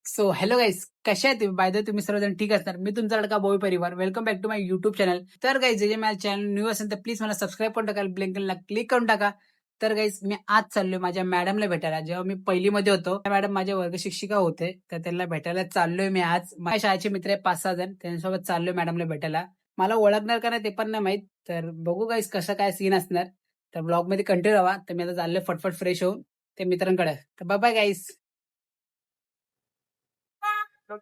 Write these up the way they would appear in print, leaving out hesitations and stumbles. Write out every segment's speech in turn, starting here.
So hello guys, कशा आहे तुम्ही? बाय द तुम्ही सर्वजण ठीक असणार. मी तुमचा लडका बॉय परिवार. Welcome back to my YouTube channel. तर गाईज, जे माझ्या चॅनल न्यू असेल तर प्लीज मला सबस्क्राईब करून टाका, ब्लिंकला क्लिक करून टाका. तर गाईज, मी आज चाललोय माझ्या मॅडमला भेटायला. जेव्हा मी पहिलीमध्ये होतो त्या मॅडम माझ्या वर्ग शिक्षिका होते, तर त्यांना भेटायला चाललोय मी आज. माझ्या शाळेचे मित्र आहे 5-6 जण, त्यांच्यासोबत चाललोय मॅडमला भेटायला. मला ओळखणार का नाही ते पण नाही माहित. तर बघू गाईज कसं काय सीन असणार. तर ब्लॉग मध्ये कंटिन्यू राहा. तर मी आता चाललोय फटफट फ्रेश होऊन ते मित्रांकडे. तर बाय बाय गाईज. अरे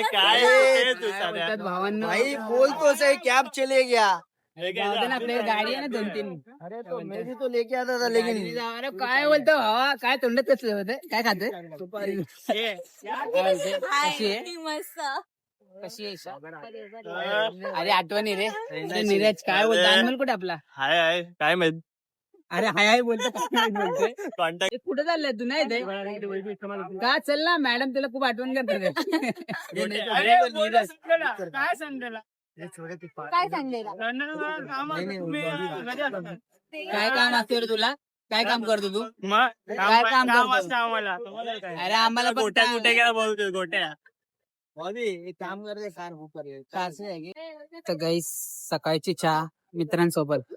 काय आहे तू साध्या? भावांनो, भाई बोल तो सही कैब चले गया। जाऊ दे ना, आपल्याकडे गाडी आहे ना 2-3. अरे तो मैं भी तो लेके आता था लेकिन अरे काय बोलतो भावा, काय तोंडात कसलं होतं, काय खाते? सुपारी कशी आहे? मस्त. कशी आहे ईशा? अरे आठवणी रे. अरे नीरज काय बोलतो? अनमोल कुठे आपला? हाय हाय काय माहित अरे हाय हाय बोलतो, काय माहित बोलतोय. कॉन्टॅक्ट ए, कुठे चाललाय तू? नाही ते का? चल ना, मॅडम तुला खूप आठवण करते. काय संडेला? काय सांगलेला? काय काम असते रे तुला? काय काम करतो तू? काय काम करतो? असतं आम्हाला अरे आम्हाला पण गोट्या काम- कुठे गेला बोलतोय गोट्या एक काम कर दे कार ऊपर है। तर गाईस, सकाळची चहा मित्रांसोबत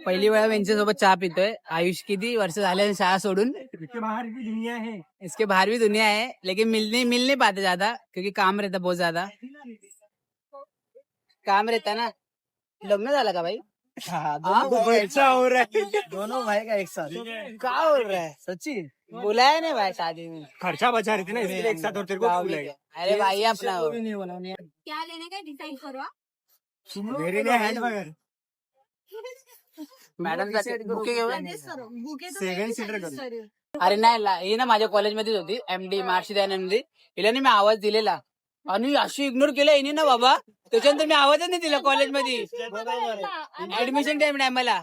पहिली वेळा यांच्यासोबत चहा पितोय. आयुष किती वर्ष झाले शाळा सोडून. इसके बाहर की दुनिया है। इसके बाहर भी दुनिया है, लेकिन मिल नहीं पाते ज्यादा, क्योंकि काम रहता बहुत ज्यादा. काम रहता ना. लग्न झालं का भाई? दोनों भाई ऐसा हो रहा है, दोनों भाई का एक साथ। क्या हो रहा है? सच्ची बुलाया नहीं भाई शादी में. खर्चा बचा रही थी ना इसलिए एक साथ और तेरे को बुलाया अरे भाई अपना को भी नहीं बोला क्या लेने का डिसाइड करो. मेरे लिए हैंडबैग मॅडम बुके घेऊन. सेवन सीटर कर अरे नाही ही ना माझ्या कॉलेजमध्येच होती, MD मार्कशीट MD. हिला मी आवाज दिलेला आणि अशी इग्नोर केलं हिने ना बाबा. त्याच्यानंतर मी आवाजच नाही दिला कॉलेजमध्ये. ऍडमिशन टाइम नाही मला.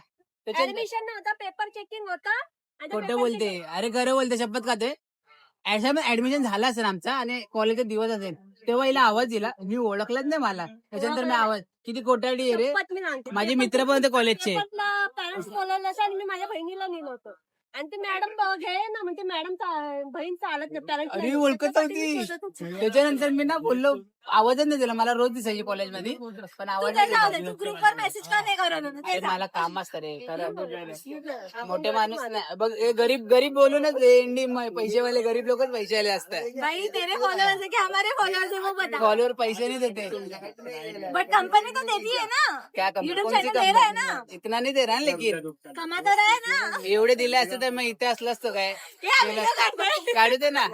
त्याच्यानंतर ऍडमिशन नव्हता, पेपर चेकिंग होता. आणि खोटं paper बोलते. अरे खरं बोलते, शपथ खाते. ऍडमिशन झाला असेल आमचा आणि कॉलेजचा दिवस असेल, तेव्हा हिला आवाज दिला. मी ओळखलाच नाही मला. त्याच्यानंतर मी आवाज, किती कोटाडी आहे रे. शपथ मी सांगते. माझे मित्र पण होते कॉलेजचे. पॅरेंट्स बोलायला असेल आणि मी माझ्या बहिणीला नेलं होतं. आणि ते मॅडम घे ना, म्हणजे मॅडम बहीण चालत नाही पॅरेंट्स. अरे ओळखत होती. त्याच्यानंतर मी ना बोललो, आवाजच नाही दिला. मला रोज दिसायची कॉलेजमध्ये, पण आवाज नाही दिला. तू ग्रुपवर मेसेज का नाही करत अरे मला काम असतं रे खरं. मोठे माणूस नाही बघ, हे गरीब गरीब बोलूनच इंडी पैसेवाले गरीब लोकच पैसेवाले असतात. भाई तेरे फॉलोअर्स है कि हमारे फॉलोअर्स है वो बता. कॉलवर पैसे नाही देते. बट कंपनी तो देती है ना. क्या कंपनी? YouTube कौन सी channel दे रहा है कंपनी? ना. इतना नाही दे रहा ना, लेकिन कमा तो रहा है ना. एवढे दिले असते तर मग इथे असलं असतं काय. क्या video काढतोय? काढू दे ना.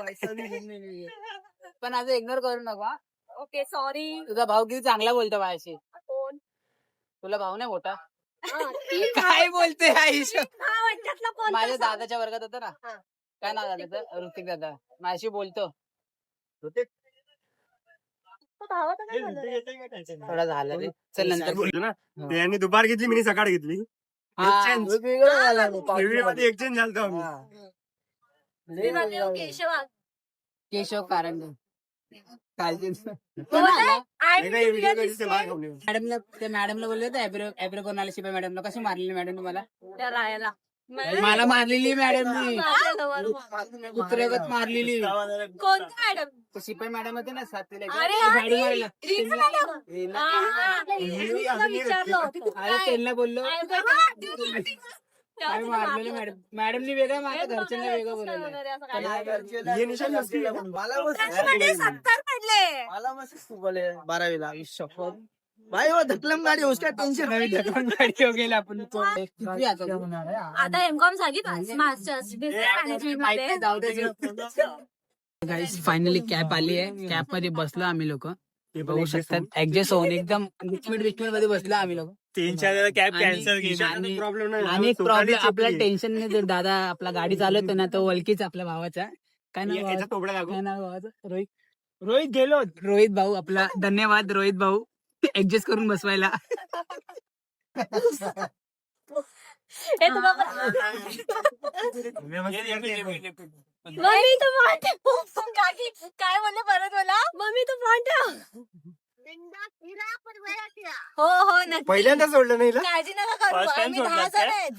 पण असं इग्नोर करू नको हा. Okay sorry. तुझा भाऊ किती चांगला बोलतो माझ्याशी. कोण? तुला भाऊ नाही मोठा? ती काय बोलते आयुष? हा वाटतला कोण? माझ्या दादाच्या वर्गात होता ना. हा. काय नाव दादाचं? ऋतिक दादा. माझ्याशी बोलतो. तो भावाचं काय झालं? थोडा झालं रे. चल नंतर बोलू. ना त्यांनी दुपार घेतली मी सकाळ घेतली हा. मध्ये एक्सचेंज झालतो आम्ही मी म्हणले, ओके, केशवा. केशव कारंडे. मॅडमला त्या मॅडमला बोलले होते ऍब्रो कोणाला शिपाई मॅडमला. कशी मारलेली मॅडम तुम्हाला? त्या रायाला. मला मारलेली मॅडमनी. कोणती कुत्र्यागत मारलेली. मॅडम? शिपाई मॅडम होते ना सातवीला. अरे ती हा, गाडी मारायला. Reels madam. विचारलं होतं. अरे त्यांना बोललो काय तेव्हा मारलेलं तिला मॅडम. मॅडमनी वेगळं मारलं, घरच्यांना वेगळं बोलवलं. ये निशान नसती मला मस्त त्याच्यामध्ये 70 पडले. मला मस्त तू बोले 12वीला शपथ भाई वो धकलम गाड़ी उसका टेंशन नवी ढकलून गाडी हो गेली आपण. किती आता तू? आता एमकॉम झाली मास्टर्स बिझनेस मॅनेजमेंट मध्ये. गाईस फायनली कॅब आली आहे. कॅब मध्ये बसलो आम्ही लोक. बघू शकतात ऍडजस्ट होऊन एकदम मिनिट मध्ये बसलो आम्ही लोक. 3-4 वेळा कॅब आणि- कॅन्सल केली आणि- प्रॉब्लेम आणि एक प्रॉब्लेम आपला टेन्शन नाही. जर दादा आपला गाडी चालवतो ना, तो ओळखीचा आपल्या भावाचा. काय नाव भावाचं? तोबडा लागू काय नाव भावाचं? रोहित गेलो. रोहित भाऊ आपला. धन्यवाद रोहित भाऊ ऍडजस्ट करून बसवायला. हे तुला मम्मी तू फोन काय बोलले परत मला? मम्मी तू फोन ठेव. हो हो नक्की. पहिल्यांदा सोडलं नाही हिला? काळजी नका करू. First time आम्ही सोडलात 10 जण काय? आहेत.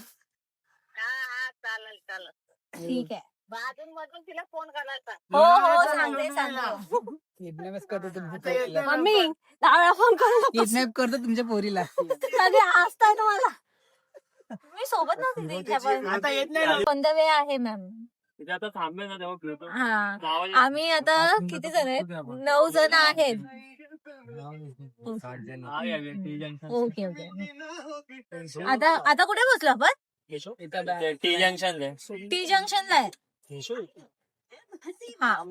ठीक आहे. तिला फोन करायचा. हो सांगते किडनॅप करतो तुमच्या पोरीला. मम्मी 10 वेळा फोन करू नको. किडनॅप करतो तुमच्या पोरीला. कधी असताय तुम्हाला मी सोबत नव्हती. आता येत नाही. ऑन द वे आहे मॅम. आता थांबले ना तेव्हा फिरतो. हा आम्ही आता किती जण आहेत? 9 जण आहेत. Okay okay. आता कुठे पोहोचलो आपण? टी जंक्शन टी जंक्शनला आहे. हा हो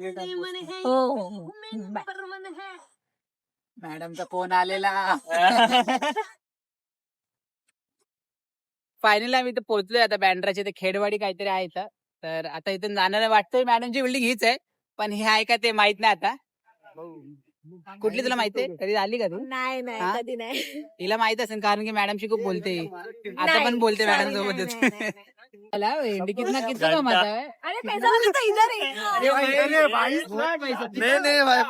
हो हो. बाय. मॅडमचा फोन आलेला. फायनली आम्ही इथे पोहोचलोय आता बँड्राच्या इथे खेडवाडी काहीतरी आहे इथं. तर आता इथून जाणार वाटतंय मॅडमची बिल्डिंग हीच आहे पण हे आहे का ते माहित नाही आता. कुठली तुला माहितीये? कधी आली का तू? नाही नाही हा? कधी नाही. तिला माहित असेल कारण की मॅडमशी खूप बोलते. आता पण बोलते मॅडम सोबतच. कितना कमाता है? अरे पैसा वाला तो इधर है. नहीं भाई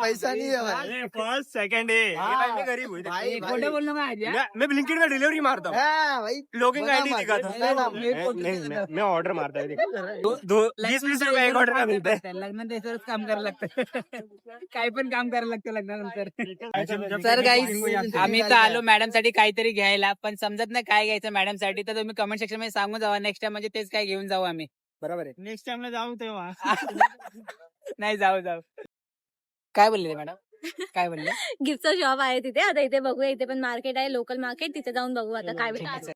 पैसा नहीं है भाई. फर्स्ट सेकंड है गरीब हुई. भाई खोटं बोलणं का आज, हा? मैं ब्लिंकिट में डिलीवरी मारता हूँ. हाँ भाई. लॉगिंग बना आईडी मत. दिखाता हूँ. नहीं, मैं ऑर्डर मारता है. 20-20 रुपये एक ऑर्डर का मिलता है. लग्न त्याच्यावरच काम करायला लागतं. काही पण काम करायला लागतं लग्नानंतर. तर गाईज आम्ही तर आलो मॅडम साठी काहीतरी घ्यायला पण समजत नाही काय घ्यायचं मॅडम साठी. तर तुम्ही कमेंट सेक्शन मध्ये सांगून जावा नेक्स्ट टाइम म्हणजे तेच काय घेऊन जाऊ आम्ही. बरोबर आहे. नेक्स्ट टाइम ला जाऊ तेव्हा. नाही जाऊ. काय बोलले मॅडम? काय बोलले? गिफ्टचा शॉप आहे तिथे. आता इथे बघूया. इथे पण मार्केट आहे लोकल मार्केट. तिथे जाऊन बघू आता काय भेटतं.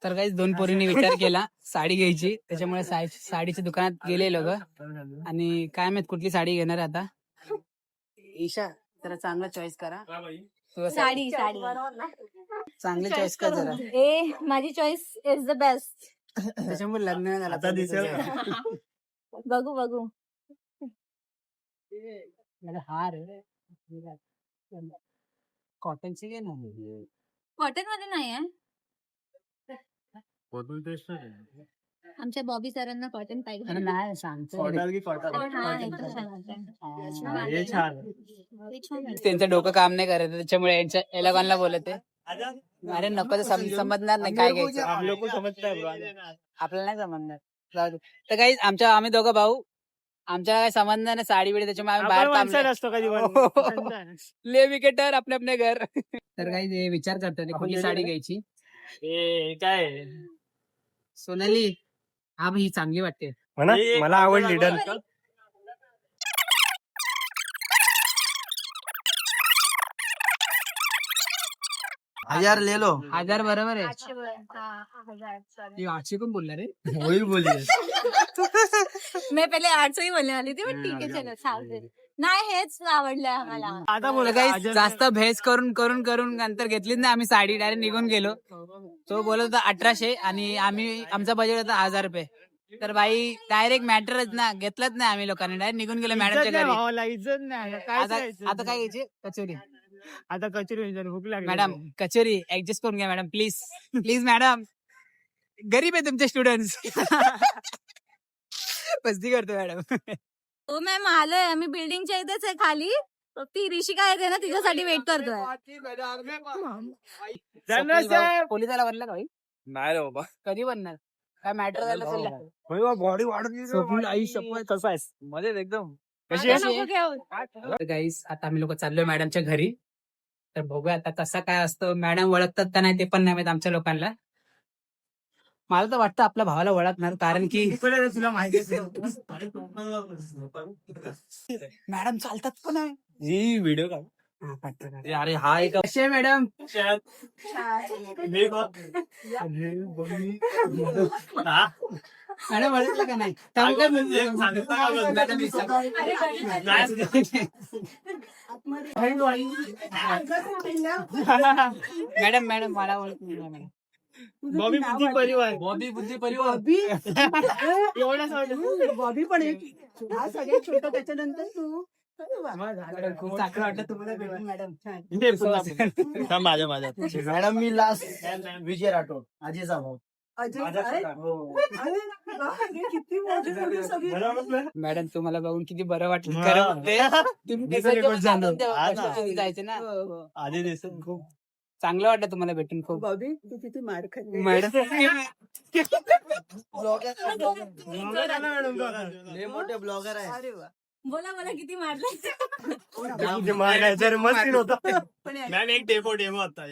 तर काही 2 पोरींनी विचार केला साडी घ्यायची त्याच्यामुळे साडीच्या दुकानात गेले लोक आणि काय माहित कुठली साडी घेणार आता. ईशा जरा चांगला चॉईस करा. साडी चांगली चॉईस कर जरा. ए माझी चॉईस इज द बेस्ट. त्याच्यामुळे लग्न नाही झालं. आता दिसेल. बघू हार कॉटनची घे ना. कॉटन मध्ये नाही आहे. आमच्या बॉबी सरांना कॉटन पाहिजे. अरे नाही सांगतो. त्यांचं डोकं काम नाही करत त्याच्यामुळे याला कोणाला बोलते. अरे नको तर समजणार नाही काय घ्यायचं. आपल्याला नाही समजणार. जाऊ दे. तर काही आम्ही दोघं भाऊ आमच्याला काय समजणार नाही साडी बिडी त्याच्यामुळे आम्ही बाहेर थांबलो. असतो कधी. ले विकेटर आपले आपले घर. तर काही विचार करतो कुठली साडी घ्यायची. काय सोनाली हा ही चांगली वाटते. मला आवडली. डन. हजार ले लो. 1000 बरोबर आहे. आठशे पण बोलला रे. वही बोलिए. मैं पहिले 800 ही बोलने वाली थी पण ठीक आहे चलो चालते. नाही हेच आवडलं आम्हाला. आता तर काही जास्त भेस करून नंतर घेतलीच नाही आम्ही साडी डायरेक्ट निघून गेलो. तो बोलत होता 1800 आणि आमचा बजेट होता 1000 रुपये. तर बाई डायरेक्ट मॅटरच ना घेतलंच नाही आम्ही लोकांनी डायरेक्ट निघून गेलो मॅडमच्या घरी. इज्जत नाही. आता काय घ्यायची कचोरी. आता कचोरी भूक लागली. मॅडम कचोरी ऍडजस्ट करून घ्या मॅडम प्लीज मॅडम. गरीब आहे तुमचे स्टुडंट. मस्ती करतो मॅडम. हो मॅम आलोय आम्ही बिल्डिंगच्या इथेच आहे खाली. ती ऋषिका येते ना तिच्यासाठी वेट करतोय. पोलिसाला बनला का भाई? नाही रे बाबा. कधी बनणार काय मॅटर झालं असेल. बॉडी वाढत आई शपथ कसं आहे मध्ये एकदम. कशी गाईस आता आम्ही लोक चाललोय मॅडमच्या घरी. तर बघूया आता कसं काय असतं. मॅडम ओळखतात का नाही ते पण नाही माहित आमच्या लोकांना. मला तर वाटतं आपल्या भावाला ओळखणार कारण की तुला माहिती असेल. मॅडम चालतात पण आहे. ही व्हिडिओ का अरे हा एक कशी आहे मॅडम? मॅडम ओळखलं का नाही? मॅडम मला ओळखलं मॅडम. बॉबी बुद्धी परिवार. बॉबी बुद्धी परिवार. बॉबी पण एक सगळ्यात छोटा त्याच्यानंतर तू. खूप चांगलं वाटलं तुम्हाला भेटून मॅडम. छान. माझ्या मॅडम मी लास्ट विजय राठोड अजयचा भाऊ. मॅडम तुम्हाला बघून किती बरं वाटलं खरं म्हणते. तुम्ही जायचे ना. आधी दिसून खूप चांगलं वाटलं तुम्हाला भेटून खूप बॉबी तू किती मार खाल्ली मॅडम लय मोठे ब्लॉगर आहे. अरे वा. बोला मला किती मारलं मस्ती होता पण या- मॅम एक डेमो आता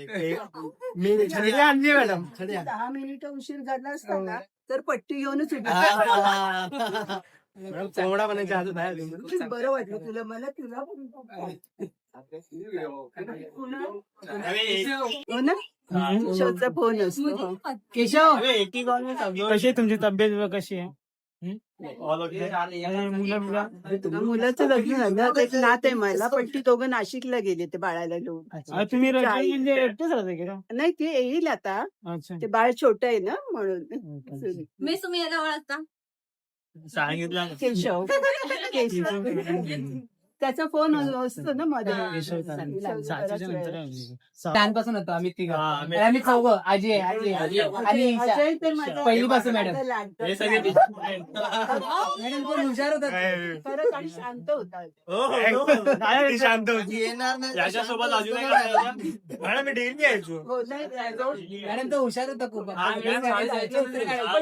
मी छड्या आणली मॅडम 10 मिनिटं उशीर झाला असता ना तर पट्टी घेऊनच उभी. कोंबडा बनायच्या हातात आहे. बरं वाटलं तुला मला तुला पण हो ना शोचा फोन असतो. केशव कशी तुमची तब्येत कशी आहे मुलाचं लग्न झालं एक नात आहे मला पण ती दोघं नाशिकला गेले ते बाळाला घेऊन. तुम्ही आई- म्हणजे एकटेच राहते का नाही ते येईल आता अच्छा ते बाळ छोट आहे ना म्हणून मी तुम्ही याला ओळखता सांगितलं केशव केशव त्याचा फोन असतो ना मध्ये लहानपासून होतो आम्ही तिघं आम्ही चौघ आजी आहे आजी आणि ईशा. अजय तर माझा पहिलीपासून मॅडम. लाडका हे सगळे मॅडम कोण हुशार होता खरंच आणि शांत होता. ती शांत होती येणार नाही याच्यासोबत अजून एक आहे. मॅडम मी डेली यायचो हो, नाही, मॅडम तो हुशार होता खूप पण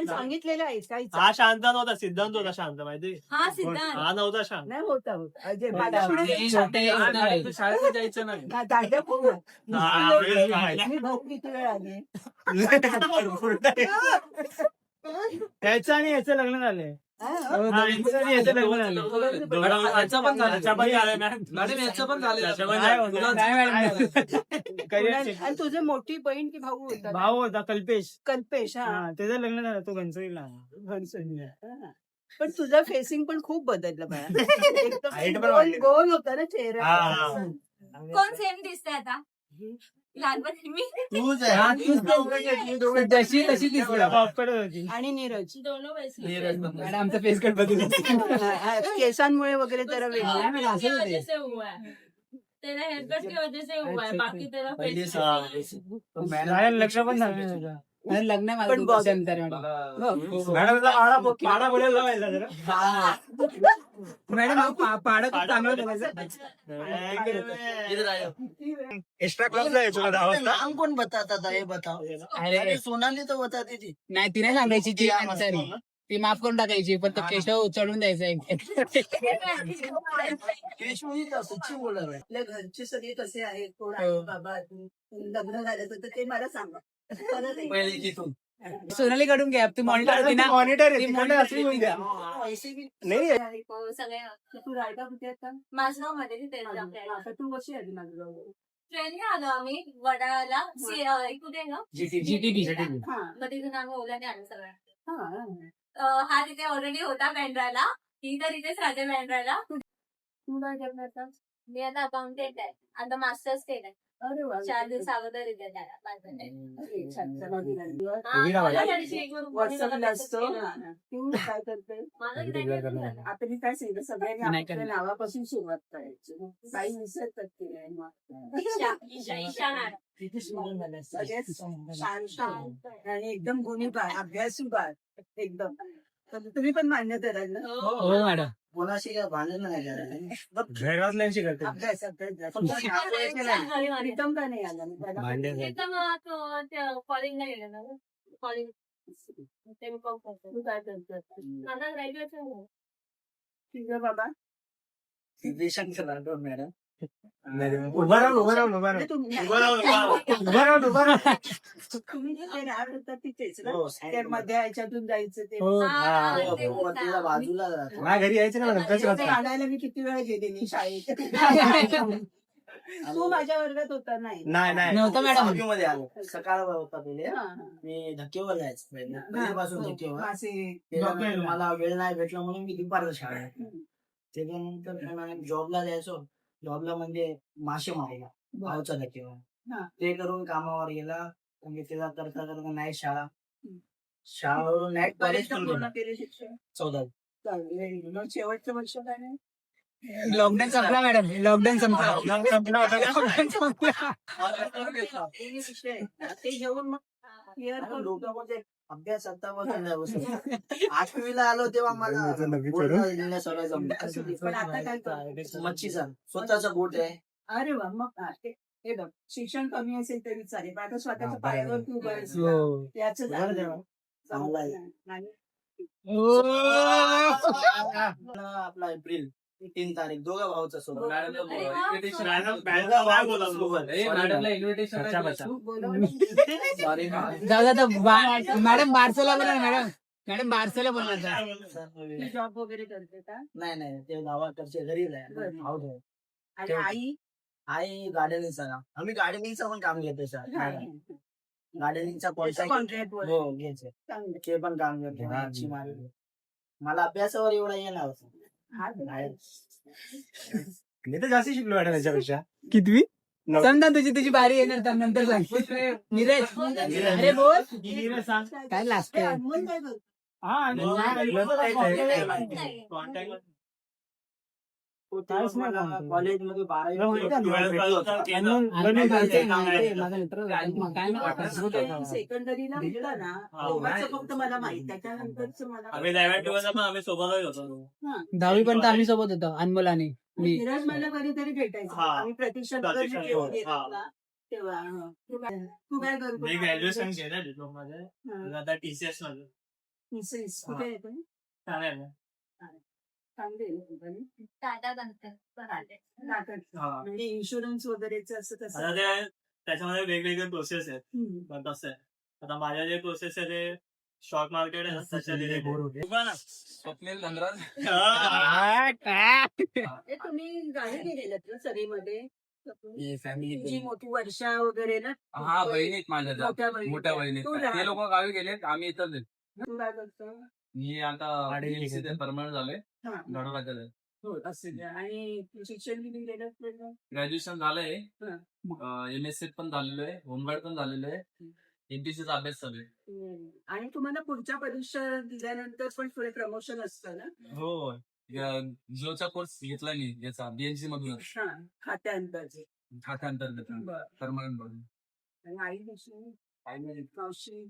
सांगितलेलं ऐकायचं हा शांत नव्हता सिद्धांत होता शांत माहिती हा सिद्धांत हा नव्हता शांत नाही होता अजय हे माझ्यापुढे छोटे असणार आहे. शाळेत जायचं नाही दांड्या फोन हा, वेळ नाही. मी भाऊ किती वेळ आले त्याचं आणि याचं लग्न झालंय हा? हा, याचं आणि याचं लग्न झालं याचं पण झालं. याचं पण झालंय, मॅडम. मॅडम याचं पण झालं. याचं पण काय झालं. होतं? नाही मॅडम करिअर check. आणि तुझे मोठी बहीण की भाऊ होता ना? भाऊ होता कल्पेश कल्पेश हा हा त्याचं लग्न झालं तो घनसोलीला घनसोलीला. हा. पण तुझं फेसिंग पण खूप बदललं बाळा एकदम Height पण गोल वाढली. गोल होता ना चेहरा हा. कोण सेम दिसतंय आता लहानपणी मी हा, तूच जशी तशी दिसली पॉपकडे होती आणि नीरज दोनों वैसे नीरज पण. मॅडम आमचा फेस कट बदल केसांमुळे वगैरे जरा वेगळं नाही, मॅडम, असं होते. वजह से हुआ है तेरा हेयर कट की वजह से हुआ है बाकी तेरा पहिली फेस झालं, लक्ष पण झालं नाही त्याचं. मॅडम, लग्न आहे माझं पण 2 बॉबी- वर्षानंतर मॅडम. मॅडम पाडा बोलायला लावायला जरा. मॅडम पाडा खूप चांगलं बोलायचं. इधर आयो. एक्स्ट्रा क्लासला यायचो ना 10 वाजता नाम कौन बताता था ये बताओ अरे सोनाली तो बताती थी नाही ती नाही सांगायची ती आन्सर ती माफ करून टाकायची पण तो केशव चढून द्यायचा केशवही सच्ची बोलणार आहे आपल्या घरचे सगळे कसे आहेत कोण आहे बाबा लग्न झालं तर ते मला सांगा परत एक. पहिले तिथून. सोनाली कडून घ्या तू मॉनिटर होती ना मॉनिटर ती monitor असली होती. द्या पैसे बी नाही सगळे तू रायटा कुठे आता माझगाव मध्ये तिथे आता तू कशी आली माझं ट्रेनने आलो आम्ही वडाळ्याला कुठे ना GTB. हा मग तिथून आम्ही ओल्याने आलो सगळ्या हा हा तिथे ऑलरेडी होता बँड्राला ही तर इथेच राहते बँड्राला तू काय करणार आता? मी आता अकाउंटेंट आहे आता मास्टर्स केलंय अरे वा 4 दिवस अगोदर इथे त्याला अरे, छान, छान. व्हॉट्सअपला व्हॉट्सअपला असतो तू काय करते आता मी काय सांगितलं सगळ्यांनी नाही आपल्या करणार. नावापासून सुरुवात करायची काही विसरतात ते नाही मग. तिथे सुरू झालं सगळ्यात शांत आणि एकदम गुणी बाळ अभ्यासू बाळ एकदम तर तुम्ही पण मान्य कराल ना हो मॅडम कोणाशी भांडण नाही करायचं. घरातल्यांशी करते अभ्यास अभ्यास फक्त नाव यायचं नाही. प्रीतम का नाही आला कॉलिंगला गेलं ना कॉलिंग ते मी कॉल करतो तू काय करतो माझा ग्रॅज्युएशन तुझं बाबा मॅडम. उभा राहून म्हणजे तुम्ही तुम्ही जे राहत होता तिथेच ना त्या मध्ये ह्याच्यातून जायचं ते बाजूला माझ्या घरी यायचं ना मॅडम त्याच ते आणायला मी किती वेळा गेलेली शाळेत तू माझ्या वर्गात होता नाही नाही नव्हतं मॅडम मध्ये आलो सकाळ होता पहिले हा, हा. मी धक्केवर जायचं पहिल्यापासून धक्केवर मासे त्याच्यानंतर मला वेळ नाही भेटला म्हणून मी दुपारला शाळेत त्याच्यानंतर जॉबला जायचो जॉबला म्हणजे मासे मारायला भावचा धक्केवर हा. ते करून कामावर गेला म्हणजे त्याला करता करता नाही शाळावरून नाही कॉलेज पण पूर्ण गेला केले शिक्षण 14. चांगलं. मग शेवटचं वर्ष काय नाही लॉकडाऊन संपला मॅडम लॉकडाऊन संपला हे विषय ते घेऊन मग clear आणि करून डोक्यामध्ये अभ्यास आता बसून 8वीला आलो तेव्हा मला बोलणं लिहिणं सगळं जमलं. पण आता काय करतो? मच्छीचा स्वतःचा बोट आहे अरे वा मग हा, ते हे बघ शिक्षण कमी असेल तरी चालेल पण आता हा, स्वतःच्या बरोबर. पायावर तू उभं आहेस ना, हो. याचं बरं जाणीव. तेव्हा. चांगला आहे. आणि आपला एप्रिल 3 तारीख दोघं भाऊचा सोबत अरे वा, अच्छा, अच्छा. बोलवलं. जाऊ द्या मॅडम बारसोला बोला मॅडम. मॅडम बारसोला बोला ती जॉब वगैरे करते का नाही ते गावाकडचे घरीच आहे बरं. भाऊ आहे. आणि तेवढं. आई आई गार्डनिंगचं काम आम्ही गार्डनिंगचं पण काम घेतो सर गार्डनिंगचा कॉन्ट्रॅक्ट कॉन्ट्रॅक्ट हो घ्यायचे ते पण काम करतो हातची मारी. मला अभ्यासावर एवढा येणार मी तर जास्त शिकलो मॅडम याच्यापेक्षा. कितवी नऊ. सांग ना तुझी बारी येणार तर नंतर सांग. नीरज अरे बोल काय लागतंय अनमोल काय करतो? कॉलेजमध्ये 12वी सेकंडरीला भेटला ना तेव्हाच फक्त मला माहित त्याच्यानंतरच मला आम्ही सोबतच होतो. हा. 10वी पर्यंत आम्ही सोबत होतो अनमोल आणि मी. धीरज मला कधीतरी भेटायचं हा. आम्ही प्रतीक्षा प्रतीक्षा नगरला जेवण हा. घेतलं ना, तेव्हा हा. तू काय करतो मी ग्रॅज्युएशन केलं डिप्लोमा मध्ये हा. आता TCS मध्ये मिसेस, कुठे आहे पण? ठाण्याला. चांगली आहे company. टाटा नंतर नाटक. हा. म्हणजे इन्शुरन्स वगैरेचं असं आता तसं ते त्याच्यामध्ये वेगवेगळे प्रोसेस आहेत हम्म. पण तसं आहे. आता माझ्या जे प्रोसेस आहे ते स्टॉक मार्केट आहे त्याच्या related. स्वप्नील धनराज हे तुम्ही गावी गेलेलात ना सरीमध्ये ही फॅमिली जी मोठी वर्षा वगैरे ना हा बहिणीत माझ्या त्या. मोठ्या बहिणी. मोठ्या बहिणीत तू ते लहान. लोक गावी गेलेत आम्ही इथं तू काय करतो मी आता परमनंट झालोय हा. गडोराच्या हो असं ते. आणि शिक्षण किती गेलं तुझं? ग्रॅज्युएशन झालंय हा. MSc पण झालेलो आहे होमगार्ड पण झालेलो आहे MPSCचा अभ्यास चालू आहे. आणि तुम्हाला पुढच्या परीक्षा दिल्यानंतर पण पुढे प्रमोशन असतं ना हो जिओचा कोर्स घेतला मी याचा BNC मधून हा खात्याअंतर्गत खात्याअंतर्गत बरं. परमनंट बघून आणि आई दुसरी मावशी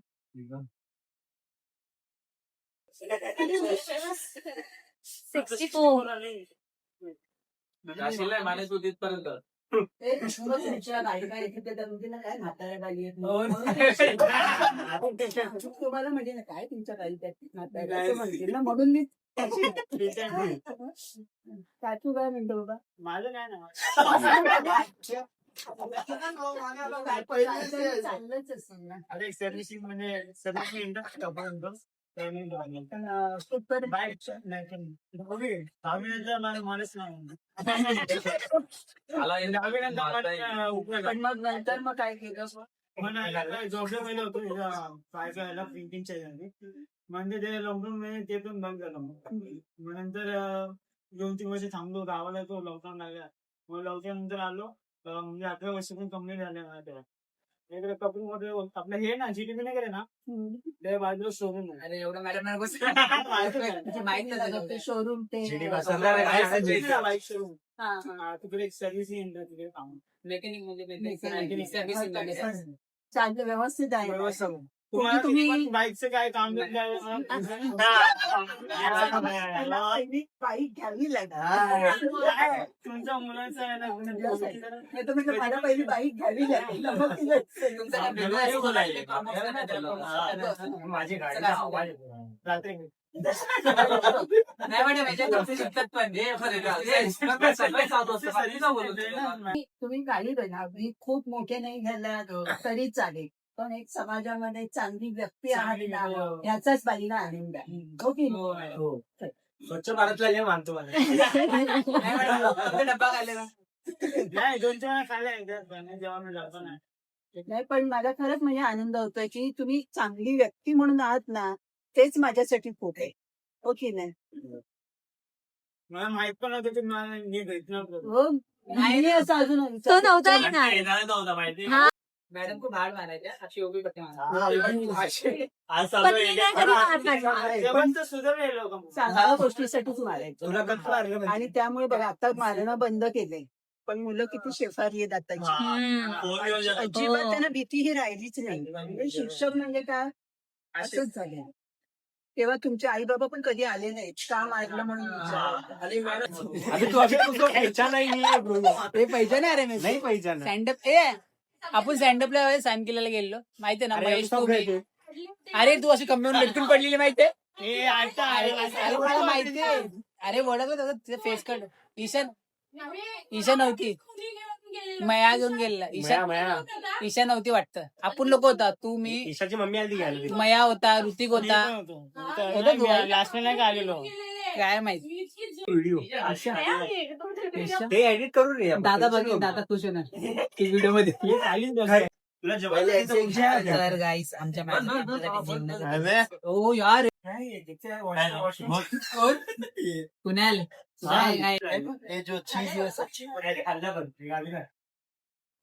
नाशिकला आहे, माने तू तिथपर्यंत तुमच्या बायका येते त्या तुमच्या काय म्हाताऱ्या बाई आहेत हो. तुम्हाला म्हणजे ना काय तुमच्या काही म्हाताऱ्या असं म्हणतील ना म्हणून मी काचू काय म्हणतो बाबा माझं काय ना चाललंच असं ना अरे सर्व्हिसिंग म्हणजे सर्व्हिसिंग माणूस पण मग नंतर मग काय केलं प्रिंटिंगच्या म्हणजे ते लॉकडाऊन मध्ये ते पण बंद झालं मग नंतर 2-3 वर्ष थांबलो गावाला तो लॉकडाऊन लागला मग लॉकडाऊन नंतर आलो म्हणजे 11 वर्ष पण कम्प्लीट झाले मला तेव्हा इकडे कपडे मध्ये आपलं हे ना GTP नाही करे ना त्या बाजूला शोरूम आहे अरे एवढं मॅडम ते शोरूम ते बाईक शोरूम तिकडे सर्व्हिसिंग तिकडे काम मेकॅनिक म्हणजे चांगलं व्यवस्थित आहे व्यवस्थित तुम्ही- तुम्ही बाईकचं काय काम बाईक घ्यावी लागणार तुमच्या मुलाचं आहे ना नाही तर म्हणजे मला पहिली बाईक घ्यावी लागेल मग तिला माझी गाडी रात्री नाही मॅडम याच्यात शिकतात पण तुम्ही गाडी बनवली खूप मोठे नाही घ्यायला तरी चालेल पण एक समाजामध्ये चांगली व्यक्ती आली ना याचाच बाईला आनंद आहे हो की नाही? हो स्वच्छ भारतला हे मानतो मला डब्बा खाल्लेला नाही 2-4 वेळा खाल्लाय जेव्हा मी जातो ना नाही पण मला खरंच म्हणजे आनंद होतोय की तुम्ही चांगली व्यक्ती म्हणून आहात ना तेच माझ्यासाठी खूप आहे हो की नाही मला माहित पण नव्हतं की मला मी भेटणार हो नाही असं अजून तो नव्हता येणार येणार नव्हता माहिती हा. मॅडम खूप हार्ड मारायच्या अशी उभी पट्टी मारा आज पण चालू मी नाही कधी मारणार. पण सुधारले लोक चांगल्या गोष्टीसाठीच मारायचं तुला कसं मारलं आणि त्यामुळे बघा आता मारणं बंद केलंय पण मुलं किती शेफारी आहेत आताची अजिबात त्यांना भीती ही राहिलीच नाही म्हणजे शिक्षक म्हणजे काय असंच झालं तेव्हा तुमचे आई बाबा पण कधी आले नाहीत का मारलं म्हणून अरे तू अभी उसको पहचाना ही नहीं है ब्रो. हे पहिचान अरे मी नहीं पहचाना. स्टँडअप आपण स्टँडअपला साइन केलेला गेलो माहितीये ना अरे महेश हम सब तू गए मी. थे. अरे तू अशी कमी लटकून पडलेली माहितीये ए, आता अरे अरे मला माहितीये अरे ओळखलं त्याचा तिचा फेस कट ईशा नव्हती मया घेऊन गेलेला मया. ईशा नव्हती वाटतं आपण लोक होता तू मी ईशाची मम्मी आली घ्यायला. मया होता ऋतिक होता होता तू? लास्ट नाही का आलेलो. काय माहिती व्हिडिओ ईशा? ते एडिट करू रे आपण. दादा बघ दादा खुश होणार व्हिडिओ मध्ये तुला जेवायला तर गाईस आमच्या मॅच ओ यार कुणाल काय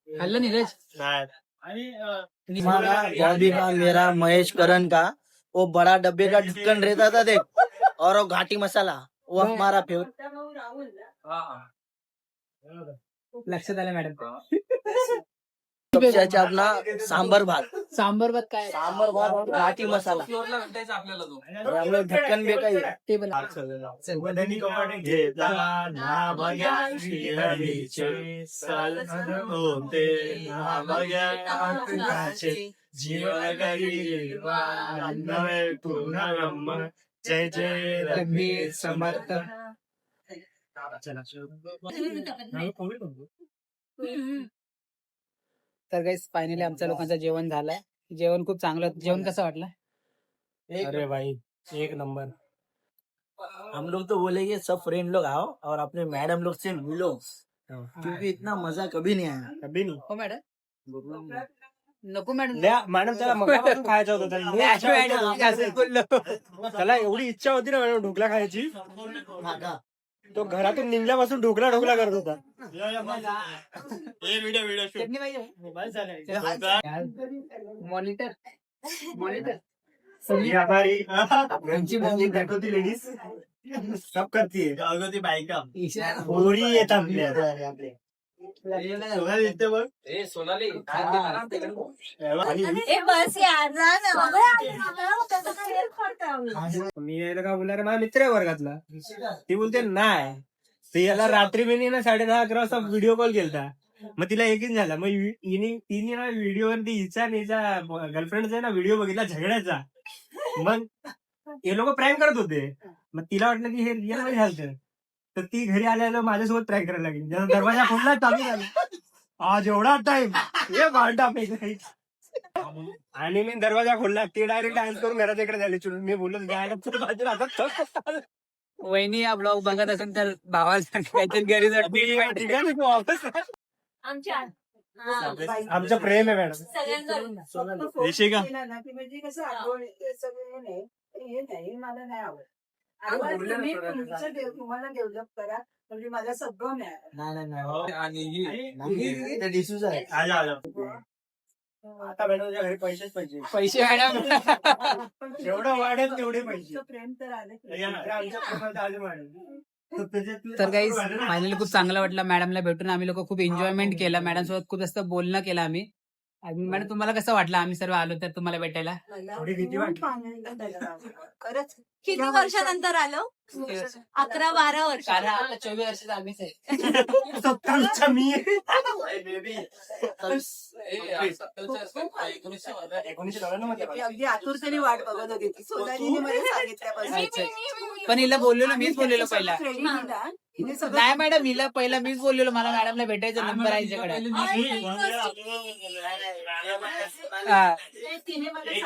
खाल्लं नीरज आणि बॉडी का मेरा महेश करण का वो बड़ा डब्बे का ढक्कन रहता था देख और वो घाटी मसाला वो हमारा फेवरेट. लक्षात आलं मॅडम अपना सांबर भात काय सांबर भात और घाटी मसाला आपल्याला तो और हम लोग ढक्कन भी काही ते पण वदनी कपाट घेतला ना बघ्या श्रीहरीचे सलसन होते ना बघ्या कातकाचे जीवन गरीबा नवे पूर्णारंभ जय जय रघुवीर समर्थ. तर गाईस फायनली आमच्या लोकांचं जेवण झालंय जेवण खूप चांगलं होतं. जेवण कसं वाटलं अरे भाई एक नंबर. हम लोग तो बोलेंगे सब फ्रेंड लोग आओ और अपने मैडम लोग से मिलो क्योंकि इतना मजा कभी नहीं आया. कभी नाही. हो मॅडम नको मॅडम मॅडम त्याला मगापासून खायचा होता त्याला. लय इच्छा होती. त्याला एवढी इच्छा होती ना मॅडम ढोकला खायची. तो घरातून निघल्यापासून ढोकला करत होता. व्हिडिओ चटणी पाहिजे मॉनिटर ये हमारी घरची मुलगी दाखवती लेडीज सब करती है. अगं ती बायका पोरी येत आपल्या. ए सोनाली बस यार जा मी यायला का बोलणार माझा मित्र आहे वर्गातला. ती बोलते नाही ते याला रात्री मी ना 10:30-11 वाजता व्हिडिओ कॉल केलता. मग तिला एकच झाला. मग तिने ना व्हिडिओवरती हिचा आणि हिचा गर्लफ्रेंडचा ना व्हिडिओ बघितला झगड्याचा. मग हे लोक प्रँक करत होते. मग तिला वाटलं की हे रिअल मध्ये झालं. तर ती घरी आल्याला माझ्यासोबत प्रँक करायला लागली. जेव्हा दरवाजा खोलला चालू झाला आज एवढा टाइम हे भांडा आणि मी दरवाजा खोलला. ते डायरेक्ट डान्स करून घराच्या इकडे झाले. मी बोललो वहिनी हा ब्लॉग बघत असेल तर भावाला काहीतरी घरी जाते आमचं प्रेम आहे मॅडम. सगळ्यांना ऋषिका म्हणजे कसं आठवण येते सगळं नाही हे नाही मला नाही आवडत. तुम्ही तुमचं तुम्हाला डेव्हलप करा म्हणजे मला सगळं मिळालं. आणि ते डिसूज आहे. आता मॅडमच्या घरी पैसेच पाहिजे. पैसे मॅडम जेवढं वाढेल तेवढे पैसे. तुमचं प्रेम तर आले आमच्या प्रेमात आज वाढेल. तर काही फायनली खूप चांगलं वाटलं मॅडमला भेटून. आम्ही लोक खूप एन्जॉयमेंट केलं. मॅडम सोबत खूप जास्त बोलणं केलं आम्ही. मॅडम तुम्हाला कसं वाटलं आम्ही सर्व आलो तर तुम्हाला भेटायला थोडी भीती वाटली. खरंच किती वर्षानंतर आलो 11-12 वर्ष कारण आता 24 वर्षाचा आम्हीच आहे. सत्तावीसचा मी आहे. 1999 मध्ये मी अगदी आतुरतेने वाट बघत होती ती सोनालीने मला सांगितल्यापासून. पण हिला बोललेलो मीच बोललेलो पहिला. Credit दिला. हिने सगळं नाही मॅडम हिला पहिला मीच बोललेलो मला मॅडमला भेटायचा नंबर आहे हिच्याकडे. हा. तिने मला एक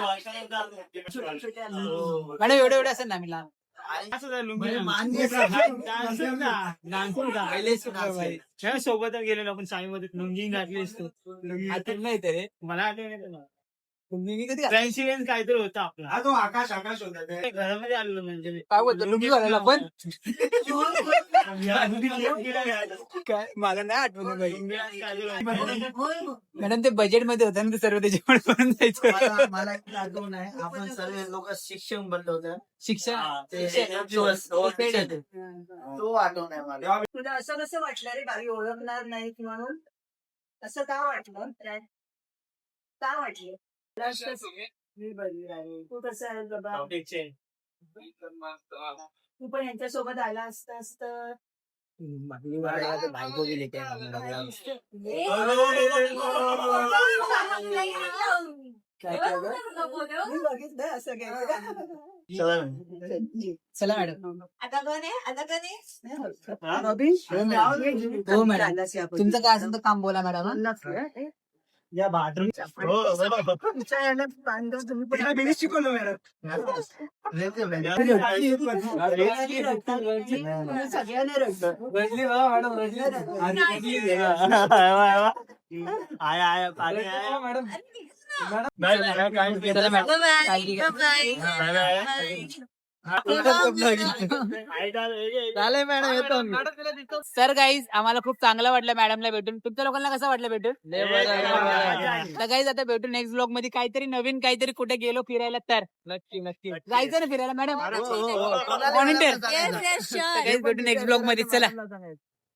छोट्या मॅडम एवढं एवढं असेल ना मी लहान. असं झालं लुंगी म्हणजे मान सोबत गेलेलो आपण साईमध्ये लुंगी घातली असतो. आठवण नाही ते रे मला आठवण तुम्ही कधी ट्रान्सिडेंट काहीतरी होतं आपला. हा तो आकाश होता ते. घरामध्ये आलेलो म्हणजे मी. काय बोलतो लुंगी घालायला पण काय मला नाही आठवण बाई. मॅडम ते बजेट मध्ये होतं ना ते सर्व ते जेवण करून जायचं. मला एक आठवण आहे आपण सर्व लोक शिक्षक बनलो होतं. शिक्षण ते दिवस तो आठवण आहे मला. तुला असं कसं वाटलं रे बाई ओळखणार नाहीत म्हणून असं का वाटलं का वाटलं तू कसं आहे बाबा तू पण यांच्यासोबत आला असतास तर बायको गेली मी बघितलं असं काय. चला मॅडम. आता कोण आहे? आता कोण आहे? हो मॅडम. तुमचं काय असेल तर काम बोला मॅडम. या बाथरूम शिकवलं मॅडम. सगळ्यांना रडलं. चला मॅडम. काळजी घ्या. झालंय मॅडम येतो मी. सर गाईज आम्हाला खूप चांगलं वाटलं मॅडमला भेटून. तुमच्या लोकांना कसं वाटलं भेटून? तर गाईज आता भेटू नेक्स्ट ब्लॉग मध्ये काहीतरी नवीन, काहीतरी कुठे गेलो फिरायला तर नक्की नक्की जायचं ना फिरायला मॅडम. हो, हो. व्हॉलंटियर. Yes, yes, sure. भेटू नेक्स्ट ब्लॉग मध्ये. चला.